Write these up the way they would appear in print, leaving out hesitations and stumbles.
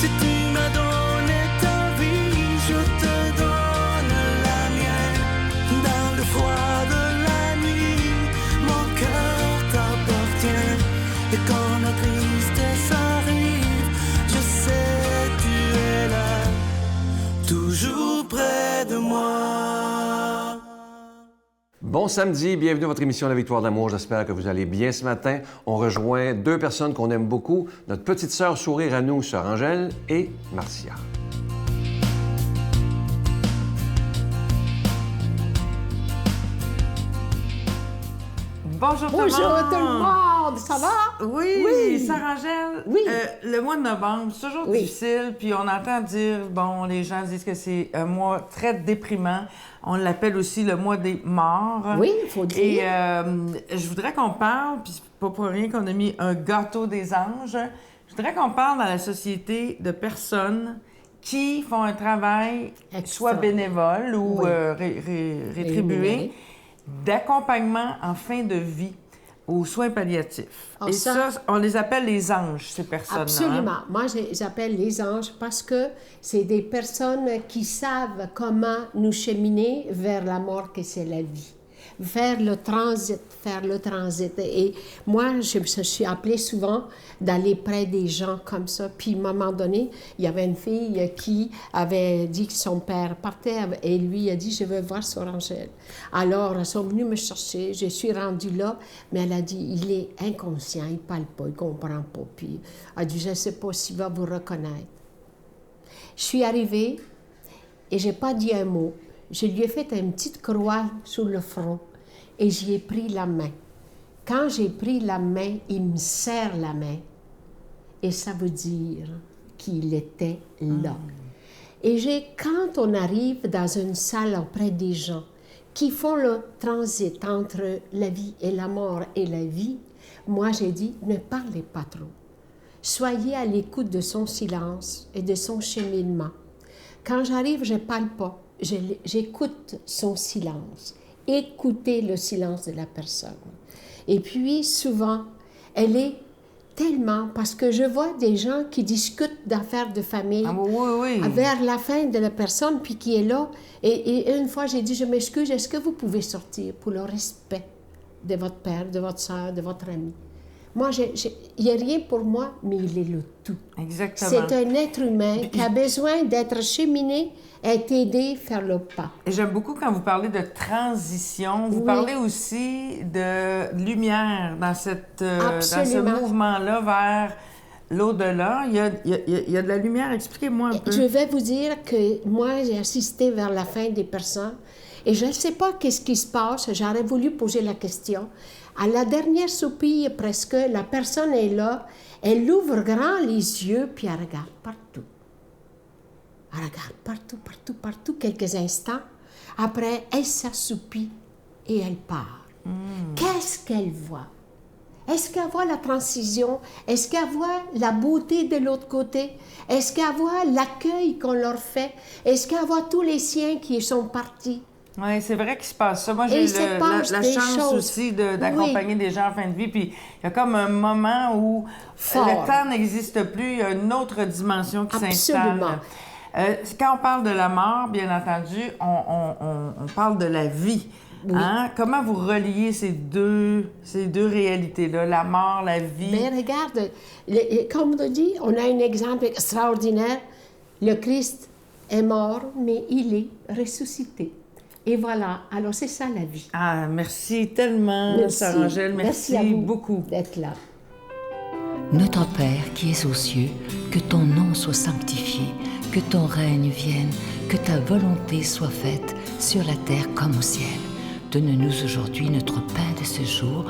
Si tu m'as donné ta vie, je te donne la mienne. Dans le froid de la nuit, mon cœur t'appartient. Et quand la tristesse arrive, je sais tu es là, toujours près de moi. Bon samedi, bienvenue à votre émission La Victoire d'amour. J'espère que vous allez bien ce matin. On rejoint deux personnes qu'on aime beaucoup, notre petite sœur sourire à nous, sœur Angèle, et Marcia. Bonjour tout le monde! Ça va? Oui, Sœur Angèle, Oui. le mois de novembre, c'est toujours difficile, puis on entend dire, bon, les gens disent que c'est un mois très déprimant. On l'appelle aussi le mois des morts. Oui, il faut dire. Et je voudrais qu'on parle, puis c'est pas pour rien qu'on a mis un gâteau des anges, je voudrais qu'on parle dans la société de personnes qui font un travail soit bénévole ou rétribué, d'accompagnement en fin de vie aux soins palliatifs. Oh, et ça, on les appelle les anges, ces personnes-là. Absolument. Hein? Moi, j'appelle les anges parce que c'est des personnes qui savent comment nous cheminer vers la mort que c'est la vie. Faire le transit. Et moi, je me suis appelée souvent d'aller près des gens comme ça. Puis, à un moment donné, il y avait une fille qui avait dit que son père partait et lui a dit « Je veux voir Sœur Angèle ». Alors, ils sont venus me chercher. Je suis rendue là, mais elle a dit « Il est inconscient, il ne parle pas, il ne comprend pas. » Puis, elle a dit « Je ne sais pas s'il va vous reconnaître. » Je suis arrivée et je n'ai pas dit un mot. Je lui ai fait une petite croix sur le front et j'y ai pris la main. Quand j'ai pris la main, il me serre la main. Et ça veut dire qu'il était là. Et quand on arrive dans une salle auprès des gens qui font le transit entre la vie et la mort et la vie, moi j'ai dit, ne parlez pas trop. Soyez à l'écoute de son silence et de son cheminement. Quand j'arrive, je ne parle pas. J'écoute son silence. Écoutez le silence de la personne. Et puis, souvent, elle est tellement... Parce que je vois des gens qui discutent d'affaires de famille vers la fin de la personne, puis qui est là. Et une fois, j'ai dit, je m'excuse, est-ce que vous pouvez sortir pour le respect de votre père, de votre soeur, de votre ami? Moi, il n'y a rien pour moi, mais il est le tout. Exactement. C'est un être humain qui a besoin d'être cheminé, être aidé à faire le pas. Et j'aime beaucoup quand vous parlez de transition. Vous parlez aussi de lumière dans ce mouvement-là vers l'au-delà. Il y a de la lumière. Expliquez-moi un peu. Je vais vous dire que moi, j'ai assisté vers la fin des personnes et je ne sais pas qu'est-ce qui se passe. J'aurais voulu poser la question. À la dernière soupir, presque, la personne est là, elle ouvre grand les yeux, puis elle regarde partout. Elle regarde partout, quelques instants. Après, elle s'assoupit et elle part. Qu'est-ce qu'elle voit? Est-ce qu'elle voit la transition? Est-ce qu'elle voit la beauté de l'autre côté? Est-ce qu'elle voit l'accueil qu'on leur fait? Est-ce qu'elle voit tous les siens qui sont partis? Oui, c'est vrai qu'il se passe ça. Moi, j'ai la chance aussi d'accompagner des gens en fin de vie. Puis il y a comme un moment où le temps n'existe plus. Il y a une autre dimension qui s'installe. Quand on parle de la mort, bien entendu, on parle de la vie. Oui. Hein? Comment vous reliez ces deux réalités-là, la mort, la vie? Bien, regarde, comme on dit, on a un exemple extraordinaire. Le Christ est mort, mais il est ressuscité. Et voilà, alors c'est ça la vie. Ah, merci tellement, Sœur Angèle. Merci à vous beaucoup d'être là. Notre Père qui es aux cieux, que ton nom soit sanctifié, que ton règne vienne, que ta volonté soit faite sur la terre comme au ciel. Donne-nous aujourd'hui notre pain de ce jour.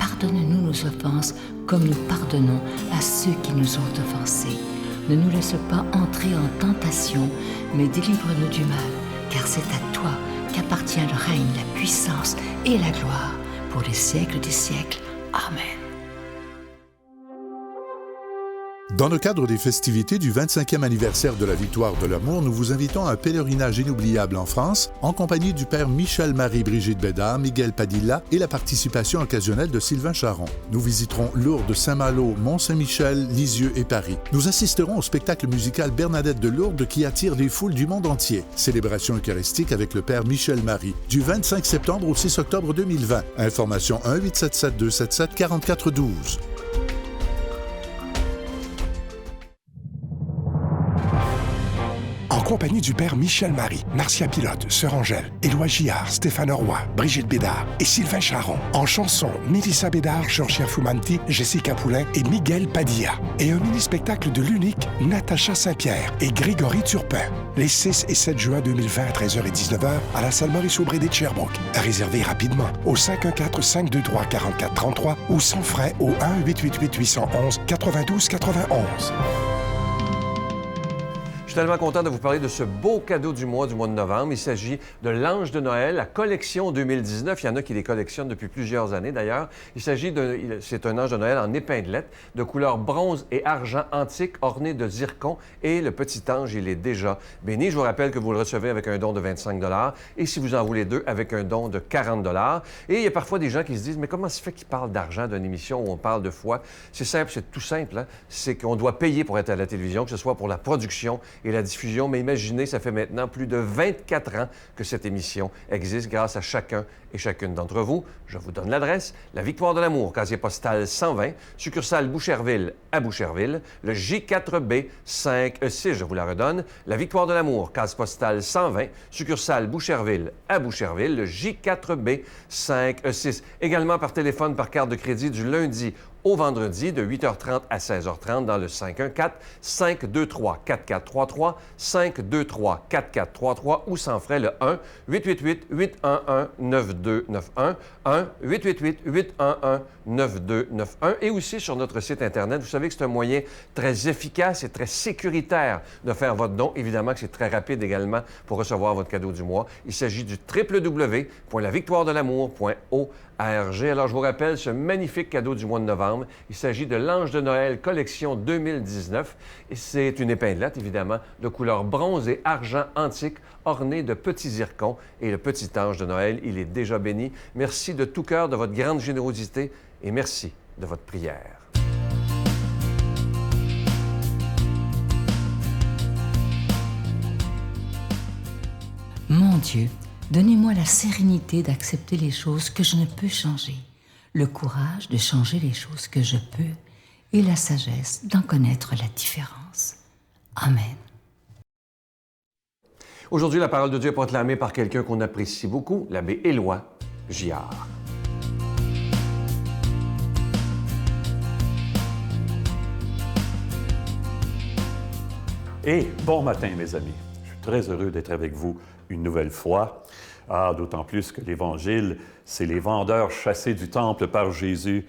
Pardonne-nous nos offenses comme nous pardonnons à ceux qui nous ont offensés. Ne nous laisse pas entrer en tentation, mais délivre-nous du mal, car c'est à toi qu'appartient le règne, la puissance et la gloire pour les siècles des siècles. Amen. Dans le cadre des festivités du 25e anniversaire de la Victoire de l'amour, nous vous invitons à un pèlerinage inoubliable en France, en compagnie du père Michel-Marie Brigitte Bédard, Miguel Padilla et la participation occasionnelle de Sylvain Charon. Nous visiterons Lourdes, Saint-Malo, Mont-Saint-Michel, Lisieux et Paris. Nous assisterons au spectacle musical Bernadette de Lourdes qui attire des foules du monde entier. Célébration eucharistique avec le père Michel-Marie, du 25 septembre au 6 octobre 2020. Information 1-877-277-4412. En compagnie du père Michel-Marie, Marcia Pilote, Sœur Angèle, Éloi Gillard, Stéphane Roy, Brigitte Bédard et Sylvain Charon. En chanson, Mélissa Bédard, Georgia Fumanti, Jessica Poulain et Miguel Padilla. Et un mini-spectacle de l'unique Natacha Saint-Pierre et Grégory Turpin. Les 6 et 7 juin 2020 à 13h et 19h à la salle Maurice-Aubry de Sherbrooke. À réserver rapidement au 514-523-4433 ou sans frais au 1-888-811-9291. Je suis tellement content de vous parler de ce beau cadeau du mois de novembre. Il s'agit de l'Ange de Noël, la collection 2019. Il y en a qui les collectionnent depuis plusieurs années d'ailleurs. C'est un Ange de Noël en épinglette de couleur bronze et argent antique orné de zircon. Et le petit ange, il est déjà béni. Je vous rappelle que vous le recevez avec un don de 25 $ et si vous en voulez deux, avec un don de 40 $. Et il y a parfois des gens qui se disent, mais comment se fait qu'ils parlent d'argent d'une émission où on parle de foi? C'est simple, c'est tout simple. Hein? C'est qu'on doit payer pour être à la télévision, que ce soit pour la production et la diffusion. Mais imaginez, ça fait maintenant plus de 24 ans que cette émission existe grâce à chacun et chacune d'entre vous. Je vous donne l'adresse. La Victoire de l'amour, casier postal 120, succursale Boucherville à Boucherville, le J4B 5E6, je vous la redonne. La Victoire de l'amour, case postale 120, succursale Boucherville à Boucherville, le J4B 5E6. Également par téléphone, par carte de crédit du lundi au vendredi de 8h30 à 16h30 dans le 514-523-4433, 523-4433 ou sans frais le 1-888-811-9291, 1-888-811-9291 et aussi sur notre site Internet. Vous savez que c'est un moyen très efficace et très sécuritaire de faire votre don. Évidemment que c'est très rapide également pour recevoir votre cadeau du mois. Il s'agit du www.lavictoiredelamour.org. Alors, je vous rappelle ce magnifique cadeau du mois de novembre. Il s'agit de l'Ange de Noël collection 2019. Et c'est une épinglette, évidemment, de couleur bronze et argent antique, ornée de petits zircons. Et le petit ange de Noël, il est déjà béni. Merci de tout cœur de votre grande générosité et merci de votre prière. Mon Dieu, donnez-moi la sérénité d'accepter les choses que je ne peux changer, le courage de changer les choses que je peux et la sagesse d'en connaître la différence. Amen. Aujourd'hui, la parole de Dieu est proclamée par quelqu'un qu'on apprécie beaucoup, l'abbé Éloi Gillard. Et bon matin, mes amis. Je suis très heureux d'être avec vous une nouvelle fois. D'autant plus que l'Évangile, c'est les vendeurs chassés du temple par Jésus.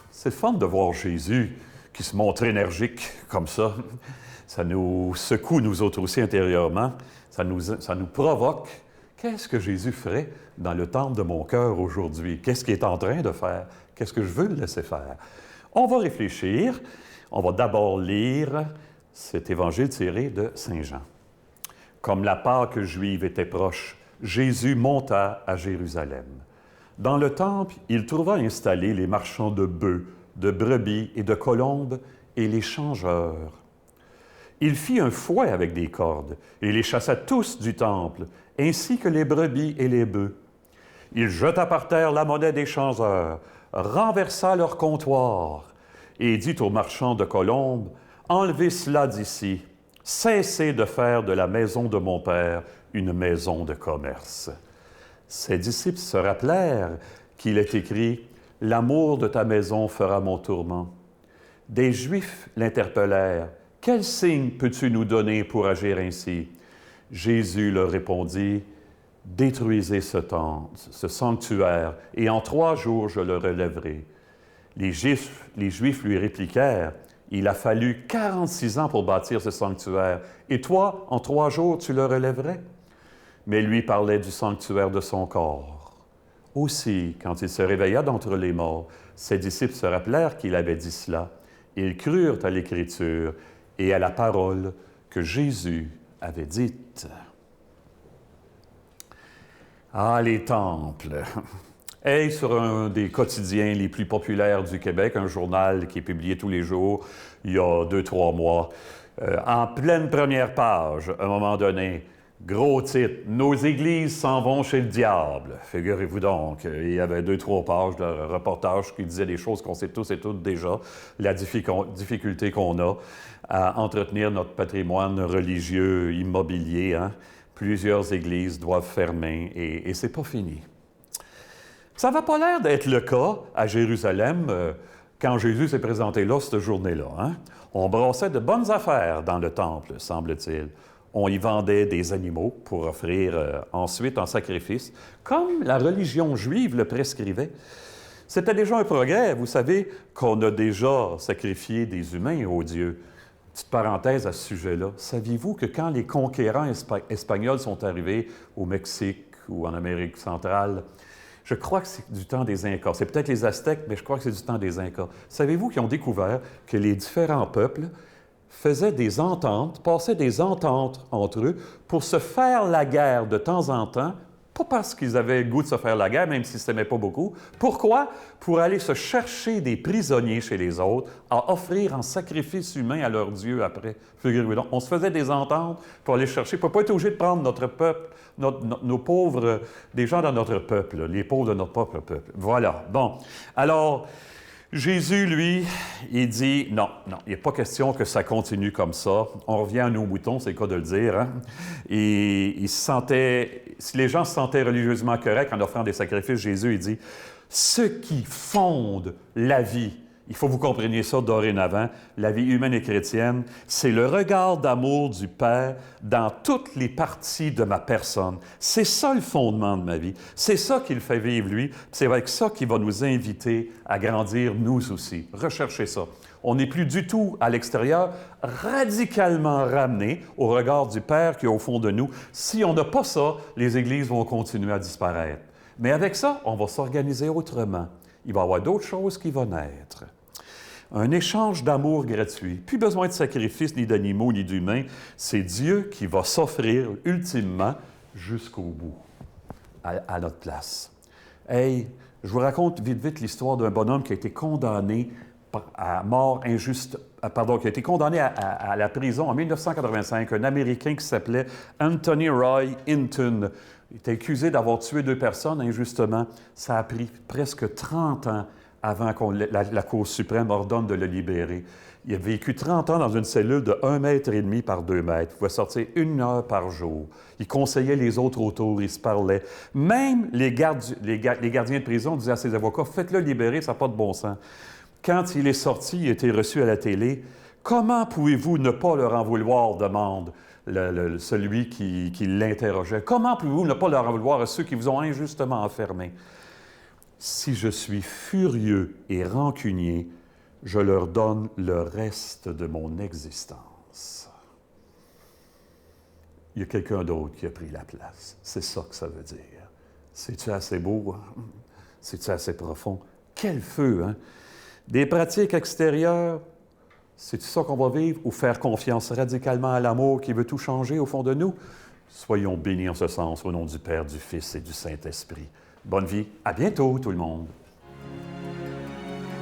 C'est fun de voir Jésus qui se montre énergique comme ça. Ça nous secoue, nous autres aussi, intérieurement. Ça nous provoque. Qu'est-ce que Jésus ferait dans le temple de mon cœur aujourd'hui? Qu'est-ce qu'il est en train de faire? Qu'est-ce que je veux le laisser faire? On va réfléchir. On va d'abord lire cet Évangile tiré de Saint Jean. Comme la Pâque juive était proche, Jésus monta à Jérusalem. Dans le temple, il trouva installés les marchands de bœufs, de brebis et de colombes et les changeurs. Il fit un fouet avec des cordes et les chassa tous du temple, ainsi que les brebis et les bœufs. Il jeta par terre la monnaie des changeurs, renversa leur comptoir et dit aux marchands de colombes, « Enlevez cela d'ici. Cessez de faire de la maison de mon Père une maison de commerce. » Ses disciples se rappelèrent qu'il est écrit « L'amour de ta maison fera mon tourment. » Des Juifs l'interpellèrent. « Quel signe peux-tu nous donner pour agir ainsi? » Jésus leur répondit « Détruisez ce sanctuaire, et en 3 jours je le relèverai. » Les Juifs lui répliquèrent « Il a fallu 46 ans pour bâtir ce sanctuaire, et toi, en 3 jours, tu le relèverais? » Mais lui parlait du sanctuaire de son corps. Aussi, quand il se réveilla d'entre les morts, ses disciples se rappelèrent qu'il avait dit cela, Ils crurent à l'Écriture et à la parole que Jésus avait dite. Ah, les temples! Hey, sur un des quotidiens les plus populaires du Québec, un journal qui est publié tous les jours, il y a 2-3 mois, en pleine première page, à un moment donné, gros titre, « Nos églises s'en vont chez le diable ». Figurez-vous donc, il y avait 2-3 pages de reportage qui disaient des choses qu'on sait tous et toutes déjà, la difficulté qu'on a à entretenir notre patrimoine religieux immobilier. Hein? Plusieurs églises doivent fermer et c'est pas fini. Ça n'a pas l'air d'être le cas à Jérusalem quand Jésus s'est présenté là, cette journée-là. Hein? On brassait de bonnes affaires dans le temple, semble-t-il. On y vendait des animaux pour offrir ensuite en sacrifice, comme la religion juive le prescrivait. C'était déjà un progrès. Vous savez qu'on a déjà sacrifié des humains aux dieux. Petite parenthèse à ce sujet-là. Saviez-vous que quand les conquérants espagnols sont arrivés au Mexique ou en Amérique centrale, je crois que c'est du temps des Incas. C'est peut-être les Aztèques, mais je crois que c'est du temps des Incas. Savez-vous qu'ils ont découvert que les différents peuples faisaient des ententes, passaient des ententes entre eux pour se faire la guerre de temps en temps, pas parce qu'ils avaient le goût de se faire la guerre, même s'ils ne s'aimaient pas beaucoup. Pourquoi? Pour aller se chercher des prisonniers chez les autres, à offrir en sacrifice humain à leur Dieu après. Figurez-vous donc, on se faisait des ententes pour aller chercher, pour ne pas être obligé de prendre notre peuple, nos pauvres, des gens dans notre peuple, les pauvres de notre propre peuple. Voilà. Bon. Alors, Jésus, lui, il dit non, il n'est pas question que ça continue comme ça. On revient à nos moutons, c'est le cas de le dire. Hein? Et il se sentait, si les gens se sentaient religieusement corrects en offrant des sacrifices, Jésus, il dit ce qui fonde la vie. Il faut que vous compreniez ça dorénavant. La vie humaine et chrétienne, c'est le regard d'amour du Père dans toutes les parties de ma personne. C'est ça le fondement de ma vie. C'est ça qui le fait vivre, lui. C'est avec ça qu'il va nous inviter à grandir, nous aussi. Recherchez ça. On n'est plus du tout à l'extérieur, radicalement ramené au regard du Père qui est au fond de nous. Si on n'a pas ça, les églises vont continuer à disparaître. Mais avec ça, on va s'organiser autrement. Il va y avoir d'autres choses qui vont naître. Un échange d'amour gratuit. Plus besoin de sacrifices, ni d'animaux, ni d'humains. C'est Dieu qui va s'offrir ultimement jusqu'au bout, à notre place. Hey, je vous raconte vite l'histoire d'un bonhomme qui a été condamné à mort injuste, qui a été condamné à la prison en 1985, un Américain qui s'appelait Anthony Roy Hinton. Il était accusé d'avoir tué 2 personnes injustement. Ça a pris presque 30 ans avant que la Cour suprême ordonne de le libérer. Il a vécu 30 ans dans une cellule de 1,5 mètre par 2 mètres. Il pouvait sortir 1 heure par jour. Il conseillait les autres autour, il se parlait. Même les gardiens de prison disaient à ses avocats, « Faites-le libérer, ça n'a pas de bon sens. » Quand il est sorti, il a été reçu à la télé. « Comment pouvez-vous ne pas leur en vouloir? » demande celui qui l'interrogeait. « Comment pouvez-vous ne pas leur en vouloir à ceux qui vous ont injustement enfermé? » Si je suis furieux et rancunier, je leur donne le reste de mon existence. Il y a quelqu'un d'autre qui a pris la place. C'est ça que ça veut dire. C'est-tu assez beau? Hein? C'est-tu assez profond? Quel feu, hein? Des pratiques extérieures, c'est ça qu'on va vivre ou faire confiance radicalement à l'amour qui veut tout changer au fond de nous? Soyons bénis en ce sens au nom du Père, du Fils et du Saint-Esprit. Bonne vie. À bientôt, tout le monde.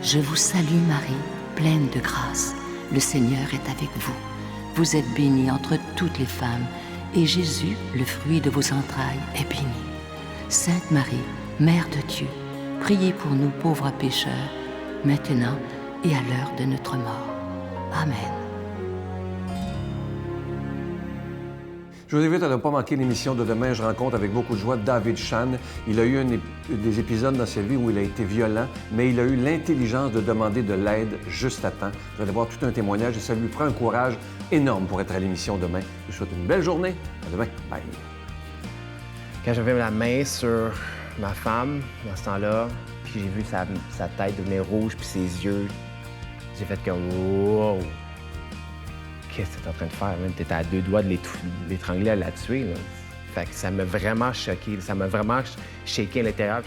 Je vous salue, Marie, pleine de grâce. Le Seigneur est avec vous. Vous êtes bénie entre toutes les femmes, et Jésus, le fruit de vos entrailles, est béni. Sainte Marie, Mère de Dieu, priez pour nous pauvres pécheurs, maintenant et à l'heure de notre mort. Amen. Je vous invite à ne pas manquer l'émission de demain. Je rencontre avec beaucoup de joie David Chan. Il a eu des épisodes dans sa vie où il a été violent, mais il a eu l'intelligence de demander de l'aide juste à temps. Vous allez voir tout un témoignage et ça lui prend un courage énorme pour être à l'émission demain. Je vous souhaite une belle journée. À demain. Bye. Quand j'avais la main sur ma femme, dans ce temps-là, puis j'ai vu sa tête devenir rouge puis ses yeux, j'ai fait comme « wow! » Qu'est-ce que t'es en train de faire? Même t'étais à 2 doigts de l'étrangler, à la tuer. Là. Fait que ça m'a vraiment choqué. Ça m'a vraiment shaké à l'intérieur.